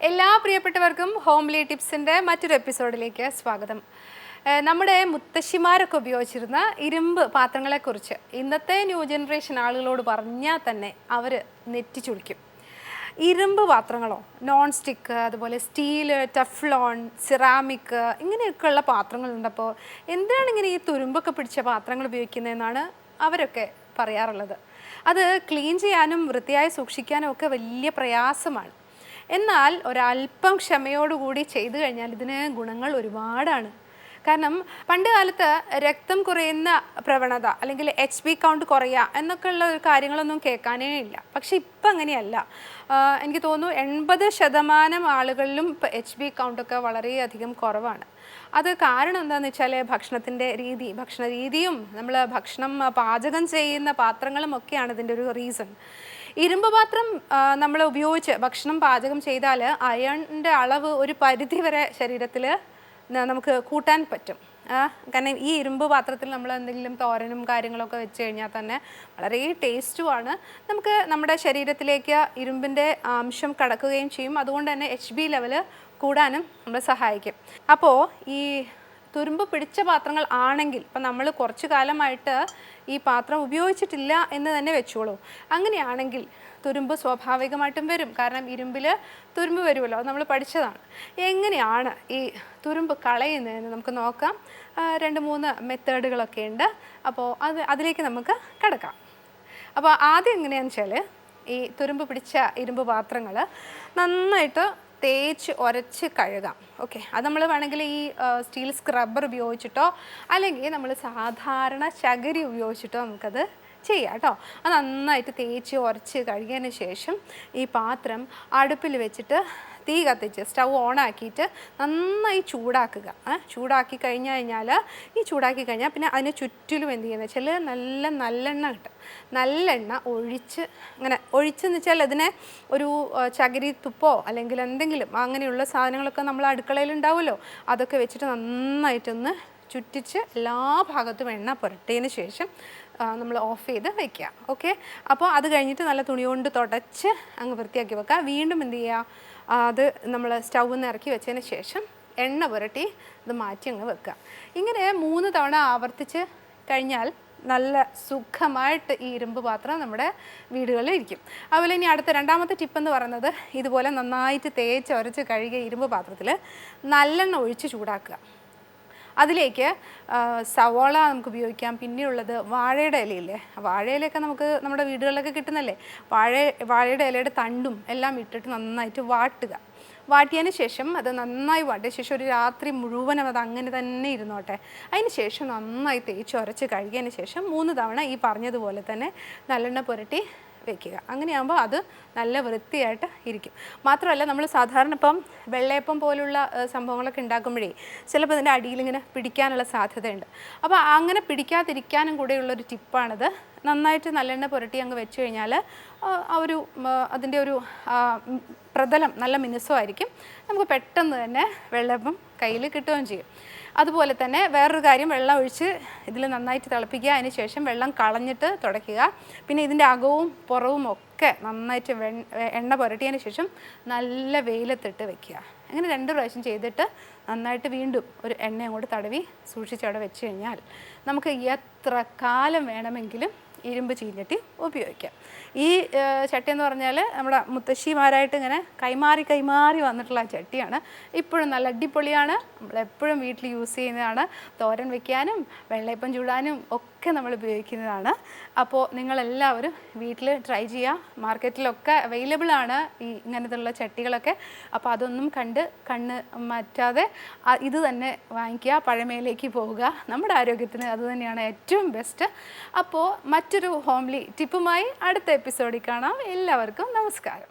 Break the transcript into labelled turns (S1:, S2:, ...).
S1: എല്ലാ പ്രിയപ്പെട്ടവർക്കും ഹോംലി ടിപ്സിൻ്റെ മറ്റൊരു എപ്പിസോഡിലേക്ക് സ്വാഗതം. നമ്മുടെ മുത്തശ്ശിമാരൊക്കെ ഉപയോഗിച്ചിരുന്ന ഇരുമ്പ് പാത്രങ്ങളെക്കുറിച്ച് ഇന്നത്തെ ന്യൂ ജനറേഷൻ ആളുകളോട് പറഞ്ഞാൽ തന്നെ അവർ നെറ്റി ചുളിക്കും. ഇരുമ്പ് പാത്രങ്ങളോ, നോൺ സ്റ്റിക്ക്, അതുപോലെ സ്റ്റീല്, ടെഫ്ലോൺ, സിറാമിക് ഇങ്ങനെയൊക്കെയുള്ള പാത്രങ്ങളുണ്ടപ്പോൾ എന്തിനാണ് ഇങ്ങനെ ഈ തുരുമ്പൊക്കെ പിടിച്ച പാത്രങ്ങൾ ഉപയോഗിക്കുന്നതെന്നാണ് അവരൊക്കെ പറയാറുള്ളത്. അത് ക്ലീൻ ചെയ്യാനും വൃത്തിയായി സൂക്ഷിക്കാനും ഒക്കെ വലിയ പ്രയാസമാണ്. എന്നാൽ ഒരല്പം ക്ഷമയോടുകൂടി ചെയ്തു കഴിഞ്ഞാൽ ഇതിന് ഗുണങ്ങൾ ഒരുപാടാണ്. കാരണം പണ്ട് കാലത്ത് രക്തം കുറയുന്ന പ്രവണത അല്ലെങ്കിൽ HB കൗണ്ട് കുറയുക എന്നൊക്കെയുള്ള കാര്യങ്ങളൊന്നും കേൾക്കാനേ ഇല്ല. പക്ഷെ ഇപ്പം അങ്ങനെയല്ല. എനിക്ക് തോന്നുന്നു 80% ആളുകളിലും ഇപ്പം HB കൗണ്ടൊക്കെ വളരെയധികം കുറവാണ്. അത് കാരണം എന്താണെന്ന് വെച്ചാൽ ഭക്ഷണ രീതിയും നമ്മൾ ഭക്ഷണം പാചകം ചെയ്യുന്ന പാത്രങ്ങളും ഒക്കെയാണ് ഇതിൻ്റെ ഒരു റീസൺ. ഇരുമ്പ് പാത്രം നമ്മൾ ഉപയോഗിച്ച് ഭക്ഷണം പാചകം ചെയ്താൽ അയണിൻ്റെ അളവ് ഒരു പരിധി വരെ ശരീരത്തിൽ നമുക്ക് കൂട്ടാൻ പറ്റും. കാരണം ഈ ഇരുമ്പ് പാത്രത്തിൽ നമ്മൾ എന്തെങ്കിലും തോരനും കാര്യങ്ങളൊക്കെ വെച്ച് കഴിഞ്ഞാൽ തന്നെ വളരെ ടേസ്റ്റുമാണ്. നമുക്ക് നമ്മുടെ ശരീരത്തിലേക്ക് ഇരുമ്പിൻ്റെ അംശം കടക്കുകയും ചെയ്യും. അതുകൊണ്ട് തന്നെ HB ലെവല് കൂടാനും നമ്മളെ സഹായിക്കും. അപ്പോൾ ഈ തുരുമ്പ് പിടിച്ച പാത്രങ്ങൾ ആണെങ്കിൽ ഇപ്പം നമ്മൾ കുറച്ച് കാലമായിട്ട് ഈ പാത്രം ഉപയോഗിച്ചിട്ടില്ല എന്ന് തന്നെ വെച്ചോളൂ. അങ്ങനെയാണെങ്കിൽ തുരുമ്പ് സ്വാഭാവികമായിട്ടും വരും. കാരണം ഇരുമ്പിൽ തുരുമ്പ് വരുമല്ലോ, നമ്മൾ പഠിച്ചതാണ്. എങ്ങനെയാണ് ഈ തുരുമ്പ് കളയുന്നതെന്ന് നമുക്ക് നോക്കാം. 2-3 മെത്തേഡുകളൊക്കെ ഉണ്ട്. അപ്പോൾ അതിലേക്ക് നമുക്ക് കിടക്കാം. അപ്പോൾ ആദ്യം എങ്ങനെയാണെന്ന് വെച്ചാൽ ഈ തുരുമ്പ് പിടിച്ച ഇരുമ്പ് പാത്രങ്ങൾ നന്നായിട്ട് തേച്ച് ഉരച്ച് കഴുകാം. ഓക്കെ, അത് നമ്മൾ വേണമെങ്കിൽ ഈ സ്റ്റീൽ സ്ക്രബ്ബർ ഉപയോഗിച്ചിട്ടോ അല്ലെങ്കിൽ നമ്മൾ സാധാരണ ചകിരി ഉപയോഗിച്ചിട്ടോ നമുക്കത് ചെയ്യാം കേട്ടോ. അത് നന്നായിട്ട് തേച്ച് ഉരച്ച് കഴുകിയതിന് ശേഷം ഈ പാത്രം അടുപ്പിൽ വെച്ചിട്ട് തീ കത്തിച്ച് സ്റ്റൗ ഓണാക്കിയിട്ട് നന്നായി ചൂടാക്കുക. ചൂടാക്കി കഴിഞ്ഞാൽ പിന്നെ അതിന് ചുറ്റിലും എന്ത് ചെയ്യുന്നത് വെച്ചാൽ നല്ലെണ്ണ കിട്ടും. നല്ലെണ്ണ ഒഴിച്ചെന്ന് വെച്ചാൽ അതിനെ ഒരു ചകിരി തുപ്പോ അല്ലെങ്കിൽ എന്തെങ്കിലും അങ്ങനെയുള്ള സാധനങ്ങളൊക്കെ നമ്മൾ അടുക്കളയിൽ ഉണ്ടാവുമല്ലോ, അതൊക്കെ വെച്ചിട്ട് നന്നായിട്ടൊന്ന് ചുറ്റിച്ച് എല്ലാ ഭാഗത്തും എണ്ണ പുരട്ടിയതിന് ശേഷം നമ്മൾ ഓഫ് ചെയ്ത് വയ്ക്കുക. ഓക്കെ, അപ്പോൾ അത് കഴിഞ്ഞിട്ട് നല്ല തുണി കൊണ്ട് തുടച്ച് അങ്ങ് വൃത്തിയാക്കി വെക്കുക. വീണ്ടും എന്ത് ചെയ്യുക, അത് നമ്മൾ സ്റ്റൗവിൽ നിന്ന് ഇറക്കി വെച്ചതിന് ശേഷം എണ്ണ പുരട്ടി ഇത് മാറ്റി അങ്ങ് വെക്കുക. ഇങ്ങനെ 3 തവണ ആവർത്തിച്ച് കഴിഞ്ഞാൽ നല്ല സുഖമായിട്ട് ഈ ഇരുമ്പ് പാത്രം നമ്മുടെ വീടുകളിൽ ഇരിക്കും. അതുപോലെ ഇനി അടുത്ത രണ്ടാമത്തെ ടിപ്പെന്ന് പറയുന്നത് ഇതുപോലെ നന്നായിട്ട് തേച്ച് ഉരച്ച് കഴുകിയ ഇരുമ്പ് പാത്രത്തിൽ നല്ലെണ്ണ ഒഴിച്ച് ചൂടാക്കുക. അതിലേക്ക് സവോള നമുക്ക് ഉപയോഗിക്കാം. പിന്നെയുള്ളത് വാഴയുടെ ഇലയില്ലേ, വാഴയിലൊക്കെ നമുക്ക് നമ്മുടെ വീടുകളിലൊക്കെ കിട്ടുന്നല്ലേ, വാഴയുടെ ഇലയുടെ തണ്ടും എല്ലാം ഇട്ടിട്ട് നന്നായിട്ട് വാട്ടിയതിന് ശേഷം അത് നന്നായി വാട്ടിയ ശേഷം ഒരു രാത്രി മുഴുവനും അത് അങ്ങനെ തന്നെ ഇരുന്നോട്ടെ. അതിന് ശേഷം നന്നായി തേച്ച് ഉരച്ച് കഴുകിയതിന് ശേഷം 3 തവണ ഈ പറഞ്ഞതുപോലെ തന്നെ നല്ലെണ്ണ പുരട്ടി വയ്ക്കുക. അങ്ങനെയാകുമ്പോൾ അത് നല്ല വൃത്തിയായിട്ട് ഇരിക്കും. മാത്രമല്ല നമ്മൾ സാധാരണ ഇപ്പം വെള്ളയപ്പം പോലുള്ള സംഭവങ്ങളൊക്കെ ഉണ്ടാക്കുമ്പോഴേ ചിലപ്പോൾ ഇതിൻ്റെ അടിയിലിങ്ങനെ പിടിക്കാനുള്ള സാധ്യതയുണ്ട്. അപ്പോൾ അങ്ങനെ പിടിക്കാതിരിക്കാനും കൂടെയുള്ളൊരു ടിപ്പാണിത്. നന്നായിട്ട് നല്ലെണ്ണ പുരട്ടി അങ്ങ് വെച്ച് കഴിഞ്ഞാൽ അതിൻ്റെ ഒരു പ്രതലം നല്ല മിനുസമായിരിക്കും. നമുക്ക് പെട്ടെന്ന് തന്നെ വെള്ളയപ്പം കയ്യിൽ കിട്ടുകയും ചെയ്യും. അതുപോലെ തന്നെ വേറൊരു കാര്യം, വെള്ളം ഒഴിച്ച് ഇതിൽ നന്നായിട്ട് തിളപ്പിക്കുക. അതിന് ശേഷം വെള്ളം കളഞ്ഞിട്ട് തുടയ്ക്കുക. പിന്നെ ഇതിൻ്റെ അകവും പുറവും ഒക്കെ നന്നായിട്ട് എണ്ണ പുരട്ടിയതിന് ശേഷം നല്ല വെയിലത്തിട്ട് വെക്കുക. അങ്ങനെ 2 പ്രാവശ്യം ചെയ്തിട്ട് നന്നായിട്ട് വീണ്ടും ഒരു എണ്ണ അങ്ങോട്ട് തടവി സൂക്ഷിച്ചവിടെ വെച്ച് കഴിഞ്ഞാൽ നമുക്ക് എത്ര കാലം വേണമെങ്കിലും ഇരുമ്പ് ചീഞ്ഞട്ടി ഉപയോഗിക്കാം. ഈ ചട്ടി എന്ന് പറഞ്ഞാൽ നമ്മുടെ മുത്തശ്ശിമാരായിട്ട് ഇങ്ങനെ കൈമാറി വന്നിട്ടുള്ള ചട്ടിയാണ്. ഇപ്പോഴും നല്ല അടിപൊളിയാണ്. നമ്മളെപ്പോഴും വീട്ടിൽ യൂസ് ചെയ്യുന്നതാണ്. തോരൻ വയ്ക്കാനും വെള്ളയപ്പം ചൂടാനും ഒക്കെ നമ്മൾ ഉപയോഗിക്കുന്നതാണ്. അപ്പോൾ നിങ്ങളെല്ലാവരും വീട്ടിൽ ട്രൈ ചെയ്യുക. മാർക്കറ്റിലൊക്കെ അവൈലബിൾ ആണ് ഈ ഇങ്ങനത്തുള്ള ചട്ടികളൊക്കെ. അപ്പോൾ അതൊന്നും കണ്ണ് മാറ്റാതെ ഇത് തന്നെ വാങ്ങിക്കുക, പഴമയിലേക്ക് പോവുക. നമ്മുടെ ആരോഗ്യത്തിന് അത് തന്നെയാണ് ഏറ്റവും ബെസ്റ്റ്. അപ്പോൾ മറ്റൊരു ഹോംലി ടിപ്പുമായി അടുത്ത എപ്പിസോഡിൽ കാണാം. എല്ലാവർക്കും നമസ്കാരം.